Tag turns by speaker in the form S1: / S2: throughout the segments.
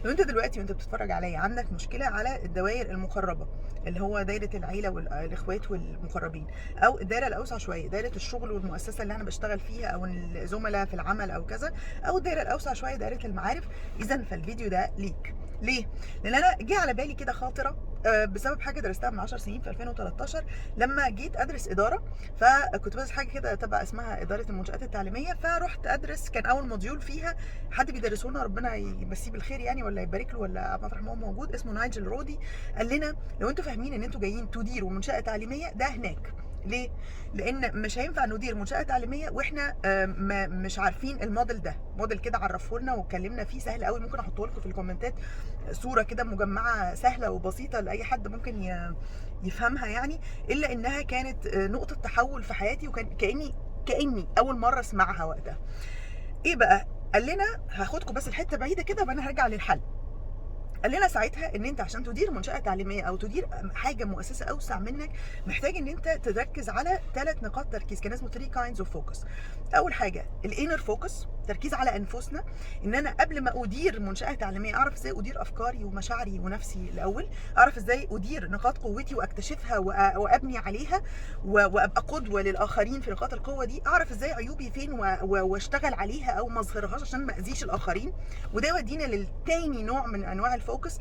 S1: لو انت دلوقتي وانت بتتفرج عليا عندك مشكله على الدوائر المقربه، اللي هو دايره العيله والاخوات والمقربين، او الدايره الاوسع شويه دايره الشغل والمؤسسه اللي انا بشتغل فيها، او الزملاء في العمل او كذا، او الدايره الاوسع شويه دايره المعارف، اذا فالفيديو ده ليك. ليه؟ لان انا جه على بالي كده خاطره بسبب حاجه درستها من 10 سنين في 2013 لما جيت ادرس اداره. فكنت بدرس حاجه كده تبع اسمها اداره المنشات التعليميه، فرحت ادرس، كان اول موديول فيها حد بيدرسه لنا، ربنا يمسيه بالخير يعني ولا يبارك له ولا مطرح ما هو موجود، اسمه نايجل رودي. قال لنا لو انتوا فاهمين ان انتوا جايين تديروا منشاه تعليميه، ده هناك. ليه؟ لان مش هينفع ندير منشاه تعليميه واحنا مش عارفين الموديل ده. موديل كده عرفه لنا واتكلمنا فيه، سهل قوي، ممكن احطه لكم في الكومنتات، صوره كده مجمعه سهله وبسيطه لاي حد ممكن يفهمها يعني. الا انها كانت نقطه تحول في حياتي، وكان كاني اول مره اسمعها وقتها. ايه بقى؟ قال لنا هاخدكم بس الحته بعيده كده وانا هرجع للحل. قال لنا ساعتها ان انت عشان تدير منشاه تعليميه او تدير حاجه مؤسسه اوسع منك، محتاج ان انت تركز على 3 نقاط تركيز، كان اسمه 3 kinds of focus. اول حاجه الانر فوكس، تركيز على انفسنا، ان انا قبل ما ادير منشاه تعليميه اعرف ازاي ادير افكاري ومشاعري ونفسي الاول، اعرف ازاي ادير نقاط قوتي واكتشفها وابني عليها وابقى قدوه للاخرين في نقاط القوه دي، اعرف ازاي عيوبي فين واشتغل عليها او ما اظهرهاش عشان ما اذيش الاخرين. وده يودينا للتاني نوع من انواع الفوكس،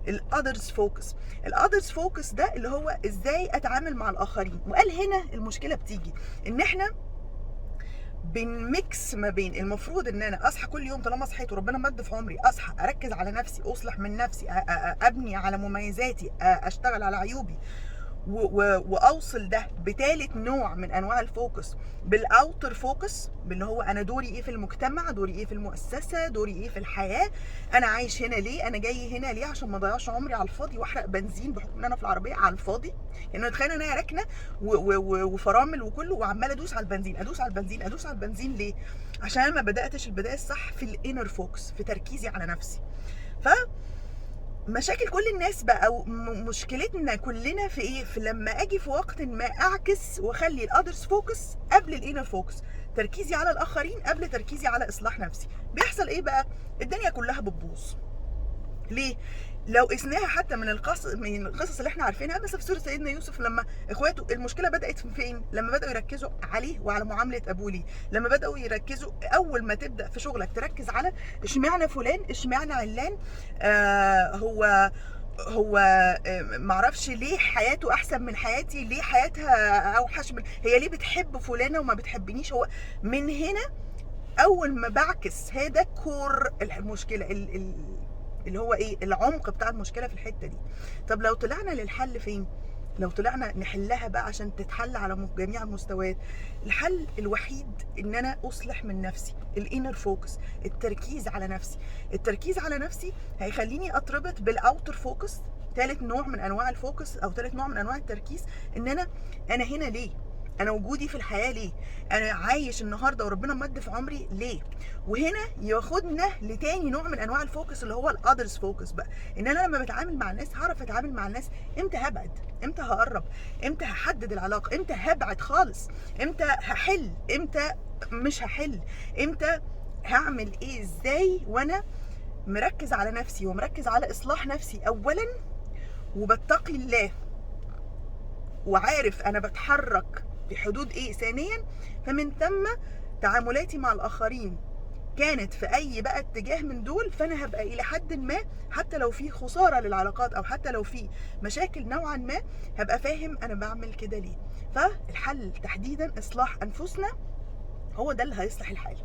S1: الاذرز فوكس. الاذرز فوكس ده اللي هو ازاي اتعامل مع الاخرين. وقال هنا المشكله بتيجي ان احنا بنميكس ما بين المفروض ان انا اصحى كل يوم طالما صحيت وربنا مد في عمري، اصحى اركز على نفسي، اصلح من نفسي، ابني على مميزاتي، اشتغل على عيوبي، واوصل ده بثالث نوع من انواع الفوكس، بالاوتر فوكس، اللي هو انا دوري ايه في المجتمع، دوري ايه في المؤسسه، دوري ايه في الحياه، انا عايش هنا ليه، انا جاي هنا ليه، عشان ما اضيعش عمري على الفاضي واحرق بنزين بحكم ان انا في العربيه على الفاضي. يعني تخيل ان انا راكنه وفرامل وكله وعماله ادوس على البنزين، ادوس على البنزين، ادوس على البنزين ليه؟ عشان انا ما بداتش البدايه الصح في الانر فوكس، في تركيزي على نفسي. ف مشاكل كل الناس بقى، او مشكلتنا كلنا في ايه؟ في لما اجي في وقت ما اعكس واخلي الاذرز فوكس قبل الانر فوكس، تركيزي على الاخرين قبل تركيزي على اصلاح نفسي. بيحصل ايه بقى؟ الدنيا كلها بتبوظ. ليه؟ لو قسناها حتى من القصص اللي احنا عارفينها، مثلا في سوره سيدنا يوسف لما اخواته، المشكله بدات فين؟ لما بداوا يركزوا عليه وعلى معامله ابوه ليه، لما بداوا يركزوا اول ما تبدا في شغلك تركز على اشمعنى فلان، اشمعنى علان، هو معرفش ليه حياته احسن من حياتي، ليه حياتها اوحش من هي، ليه بتحب فلانه وما بتحبنيش. هو من هنا اول ما بعكس، هذا كور المشكله، اللي هو ايه العمق بتاع المشكله في الحته دي. طب لو طلعنا للحل فين؟ لو طلعنا نحلها بقى عشان تتحل على جميع المستويات، الحل الوحيد ان انا اصلح من نفسي، الانر فوكس، التركيز على نفسي. التركيز على نفسي هيخليني اتربط بالاوتر فوكس، ثالث نوع من انواع الفوكس او ثالث نوع من انواع التركيز، ان انا هنا ليه، انا وجودي في الحياه ليه، انا عايش النهارده وربنا مد في عمري ليه. وهنا ياخدنا لتاني نوع من انواع الفوكس اللي هو الاذرز فوكس بقى، ان انا لما بتعامل مع الناس هعرف اتعامل مع الناس، امتى هبعد، امتى هقرب، امتى هحدد العلاقه، امتى هبعد خالص، امتى هحل، امتى مش هحل، امتى هعمل ايه، ازاي وانا مركز على نفسي ومركز على اصلاح نفسي اولا، وبتقي الله وعارف انا بتحرك في حدود ايه ثانيا. فمن ثم تعاملاتي مع الاخرين كانت في اي بقى اتجاه من دول، فانا هبقى الى حد ما، حتى لو في خساره للعلاقات او حتى لو في مشاكل نوعا ما، هبقى فاهم انا بعمل كده ليه. فالحل تحديدا اصلاح انفسنا، هو ده اللي هيصلح الحال.